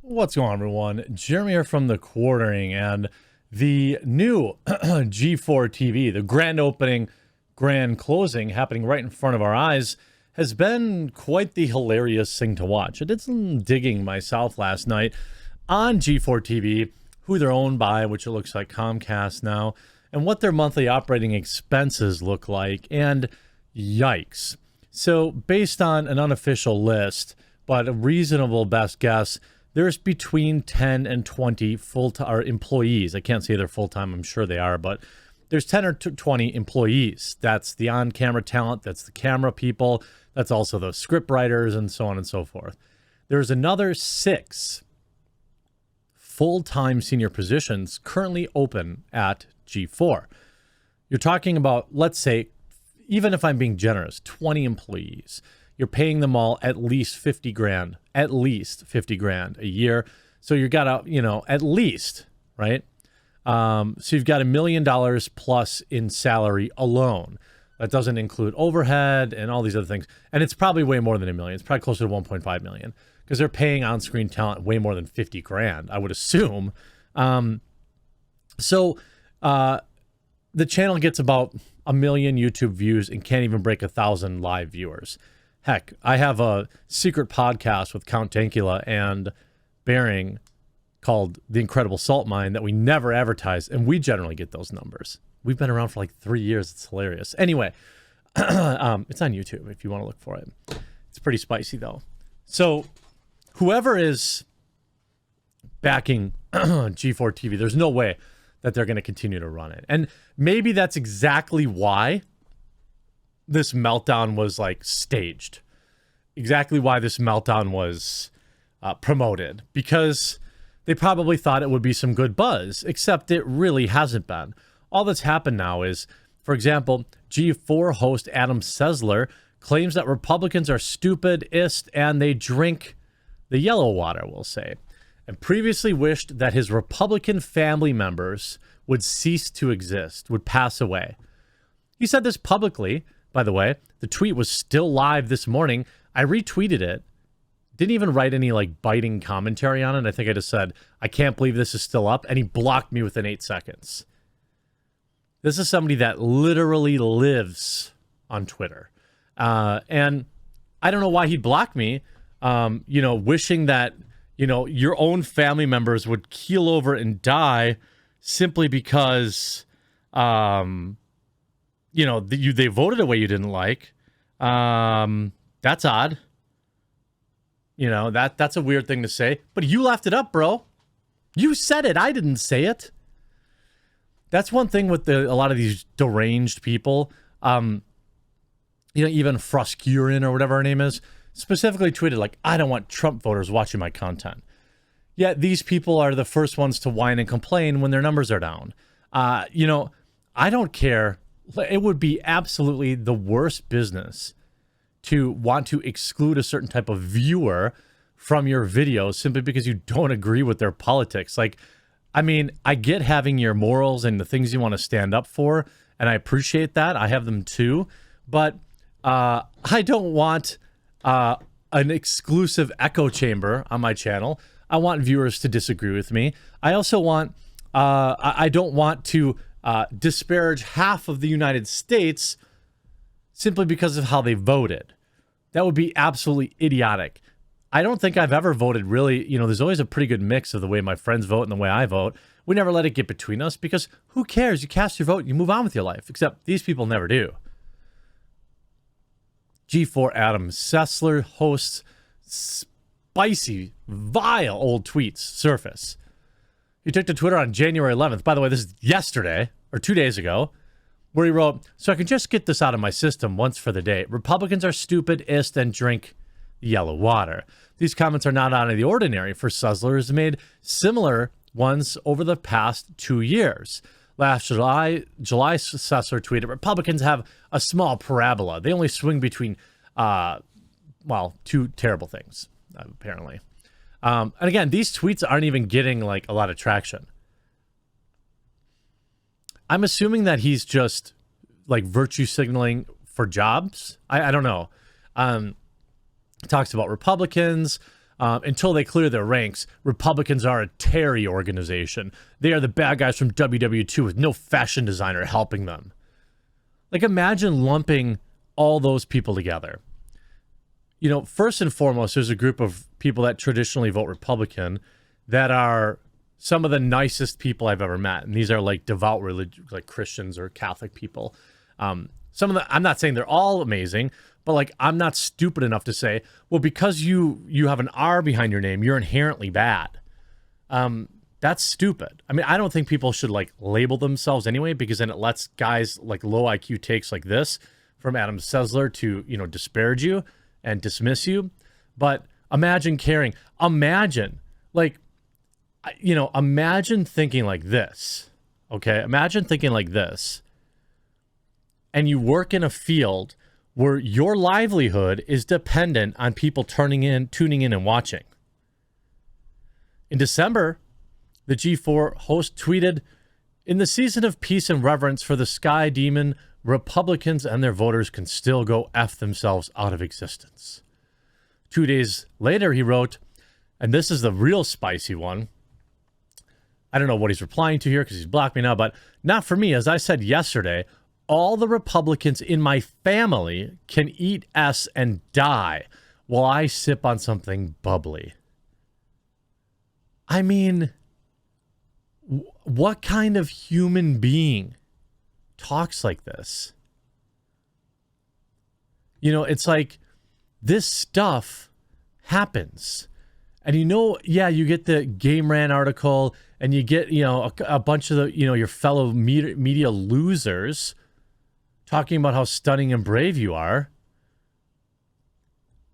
What's going on, everyone? Jeremy here from The Quartering, and the new G4TV, the grand opening, grand closing happening right in front of our eyes, has been quite the hilarious thing to watch. I did some digging myself last night on G4TV, who they're owned by, which it looks like Comcast now, and what their monthly operating expenses look like, and yikes. So based on an unofficial list, but a reasonable best guess, there's between 10 and 20 full-time employees. I can't say they're full-time, I'm sure they are, but there's 10 or 20 employees. That's the on-camera talent, that's the camera people, that's also the script writers, and so on and so forth. There's another 6 full-time senior positions currently open at G4. You're talking about, let's say, even if I'm being generous, 20 employees. You're paying them all at least 50 grand, at least 50 grand a year. So you've got to, at least, right? So you've got $1 million plus in salary alone. That doesn't include overhead and all these other things. And it's probably way more than $1 million. It's probably closer to 1.5 million because they're paying on-screen talent way more than 50 grand, I would assume. So the channel gets about 1 million YouTube views and can't even break 1,000 live viewers. Heck, I have a secret podcast with Count Dankula and Bering called The Incredible Salt Mine that we never advertise, and we generally get those numbers. We've been around for like 3 years. It's hilarious. Anyway, it's on YouTube if you want to look for it. It's pretty spicy, though. So whoever is backing G4TV, there's no way that they're going to continue to run it. And maybe that's exactly why this meltdown was like staged, exactly why this meltdown was promoted, because they probably thought it would be some good buzz, except it really hasn't been. All that's happened now is, for example, G4 host Adam Sessler claims that Republicans are stupidist and they drink the yellow water, we'll say, and previously wished that his Republican family members would cease to exist, would pass away. He said this publicly. By the way, the tweet was still live this morning. I retweeted it. Didn't even write any like biting commentary on it. I think I just said, I can't believe this is still up. And he blocked me within 8 seconds. This is somebody that literally lives on Twitter. And I don't know why he'd block me, wishing that, your own family members would keel over and die simply because, they voted a way you didn't like. That's odd. That's a weird thing to say. But you left it up, bro. You said it. I didn't say it. That's one thing with a lot of these deranged people. Even Fruscurin or whatever her name is, specifically tweeted like, I don't want Trump voters watching my content. Yet these people are the first ones to whine and complain when their numbers are down. I don't care. It would be absolutely the worst business to want to exclude a certain type of viewer from your videos simply because you don't agree with their politics. Like, I mean, I get having your morals and the things you want to stand up for, and I appreciate that. I have them too. But I don't want an exclusive echo chamber on my channel. I want viewers to disagree with me. I also want, I don't want to disparage half of the United States simply because of how they voted. That would be absolutely idiotic. I don't think I've ever voted really, there's always a pretty good mix of the way my friends vote and the way I vote. We never let it get between us because who cares? You cast your vote, you move on with your life, except these people never do. G4 Adam Sessler hosts spicy, vile old tweets surface. He took to Twitter on January 11th. By the way, this is yesterday, or 2 days ago. where he wrote, "So I can just get this out of my system once for the day. Republicans are stupid-ist and drink yellow water." These comments are not out of the ordinary, for Sessler has made similar ones over the past 2 years. Last July, Sessler tweeted, "Republicans have a small parabola. They only swing between, two terrible things, apparently." And again, these tweets aren't even getting like a lot of traction. I'm assuming that he's just like virtue signaling for jobs. I don't know. Talks about Republicans. Until they clear their ranks, Republicans are a Terry organization. They are the bad guys from WW2 with no fashion designer helping them. Like, imagine lumping all those people together. You know, first and foremost, there's a group of people that traditionally vote Republican that are some of the nicest people I've ever met. And these are like devout like Christians or Catholic people. I'm not saying they're all amazing, but like, I'm not stupid enough to say, well, because you have an R behind your name, you're inherently bad. That's stupid. I mean, I don't think people should like label themselves anyway, because then it lets guys like low IQ takes like this from Adam Sessler to, disparage you and dismiss you. But imagine imagine thinking like this. Okay. Imagine thinking like this. And you work in a field where your livelihood is dependent on people tuning in and watching. In December, the G4 host tweeted, "In the season of peace and reverence for the sky demon, Republicans and their voters can still go F themselves out of existence." 2 days later, he wrote, and this is the real spicy one. I don't know what he's replying to here because he's blocked me now, but not for me. As I said yesterday, all the Republicans in my family can eat S and die while I sip on something bubbly. I mean, what kind of human being talks like this? It's like this stuff happens. And you get the Game Ran article and you get, a bunch of your fellow media losers talking about how stunning and brave you are.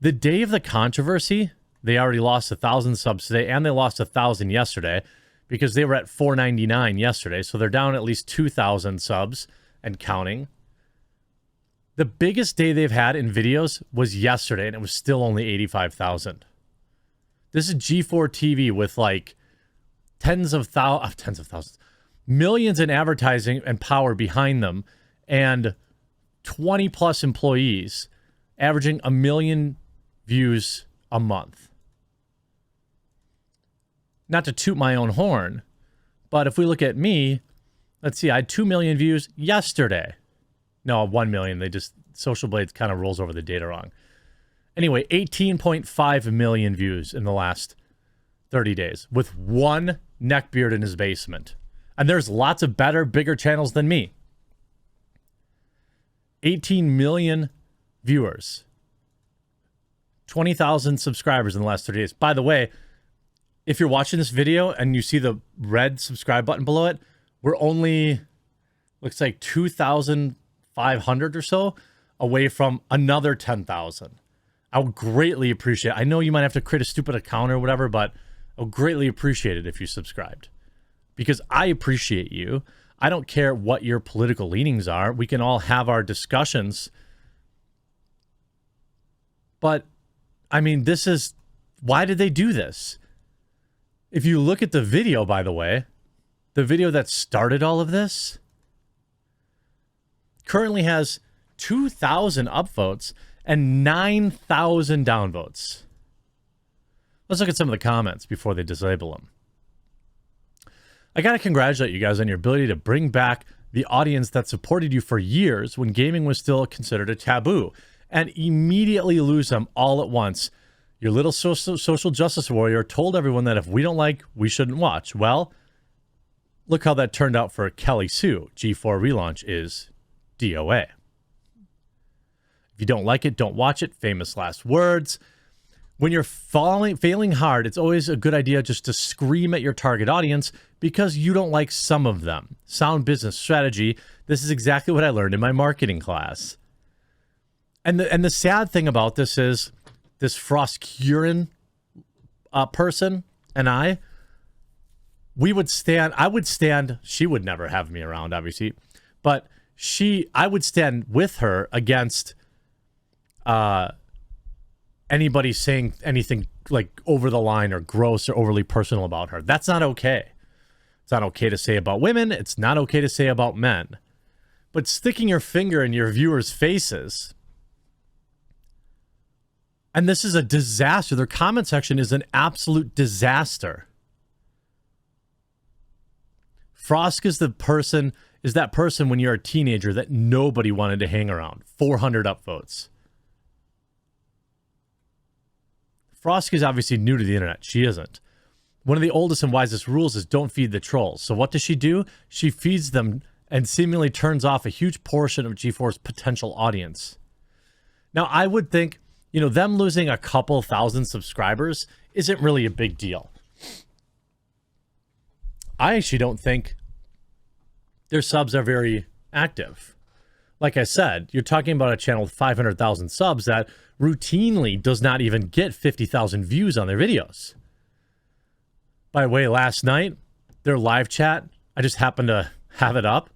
The day of the controversy, they already lost 1,000 subs today, and they lost 1,000 yesterday because they were at 499 yesterday. So they're down at least 2,000 subs and counting. The biggest day they've had in videos was yesterday, and it was still only 85,000. This is G4TV with like tens of thousands, millions in advertising and power behind them, and 20 plus employees averaging 1 million views a month. Not to toot my own horn, but if we look at me, let's see, I had 2 million views yesterday. No, 1 million. Social Blades kind of rolls over the data wrong. Anyway, 18.5 million views in the last 30 days with one neckbeard in his basement. And there's lots of better, bigger channels than me. 18 million viewers. 20,000 subscribers in the last 30 days. By the way, if you're watching this video and you see the red subscribe button below it, we're only, looks like 2,500 or so away from another 10,000. I would greatly appreciate it. I know you might have to create a stupid account or whatever, but I would greatly appreciate it if you subscribed. Because I appreciate you. I don't care what your political leanings are. We can all have our discussions. But, I mean, why did they do this? If you look at the video, by the way, the video that started all of this currently has 2,000 upvotes and 9,000 downvotes. Let's look at some of the comments before they disable them. I got to congratulate you guys on your ability to bring back the audience that supported you for years when gaming was still considered a taboo, and immediately lose them all at once. Your little social justice warrior told everyone that if we don't like, we shouldn't watch. Well, look how that turned out for Kelly Sue. G4 relaunch is DOA. If you don't like it, don't watch it. Famous last words. When you're failing hard, it's always a good idea just to scream at your target audience because you don't like some of them. Sound business strategy. This is exactly what I learned in my marketing class. And the sad thing about this is this Frost Curran person and I would stand, she would never have me around, obviously, but I would stand with her against anybody saying anything like over the line or gross or overly personal about her. That's not okay. It's not okay to say about women. It's not okay to say about men. But sticking your finger in your viewers' faces, and this is a disaster. Their comment section is an absolute disaster. Frost is that person when you're a teenager that nobody wanted to hang around. 400 upvotes. Frost is obviously new to the internet. She isn't. One of the oldest and wisest rules is don't feed the trolls. So what does she do? She feeds them and seemingly turns off a huge portion of G4's potential audience. Now, I would think, them losing a couple thousand subscribers isn't really a big deal. I actually don't think their subs are very active. Like I said, you're talking about a channel with 500,000 subs that routinely does not even get 50,000 views on their videos. By the way, last night, their live chat, I just happened to have it up,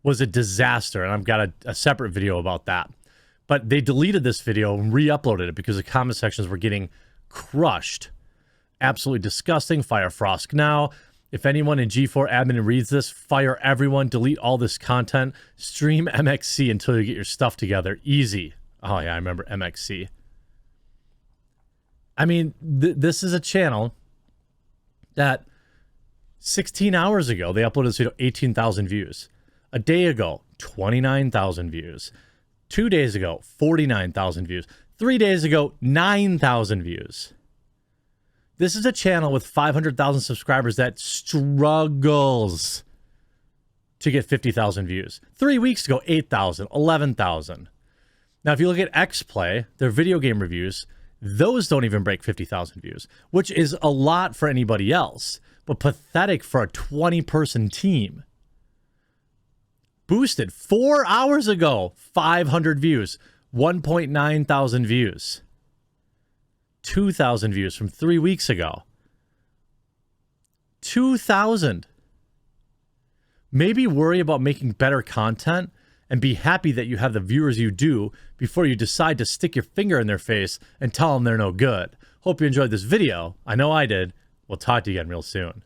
was a disaster, and I've got a separate video about that. But they deleted this video and re-uploaded it because the comment sections were getting crushed. Absolutely disgusting. Fire Frost now. If anyone in G4 admin reads this, fire everyone, delete all this content, stream MXC until you get your stuff together. Easy. Oh yeah, I remember MXC. I mean, this is a channel that 16 hours ago, they uploaded this video, 18,000 views. A day ago, 29,000 views. 2 days ago, 49,000 views. 3 days ago, 9,000 views. This is a channel with 500,000 subscribers that struggles to get 50,000 views. 3 weeks ago, 8,000, 11,000. Now, if you look at XPlay, their video game reviews, those don't even break 50,000 views, which is a lot for anybody else, but pathetic for a 20-person team. Boosted 4 hours ago, 500 views, 1.9 thousand views. 2,000 views from 3 weeks ago. 2,000. Maybe worry about making better content and be happy that you have the viewers you do before you decide to stick your finger in their face and tell them they're no good. Hope you enjoyed this video. I know I did. We'll talk to you again real soon.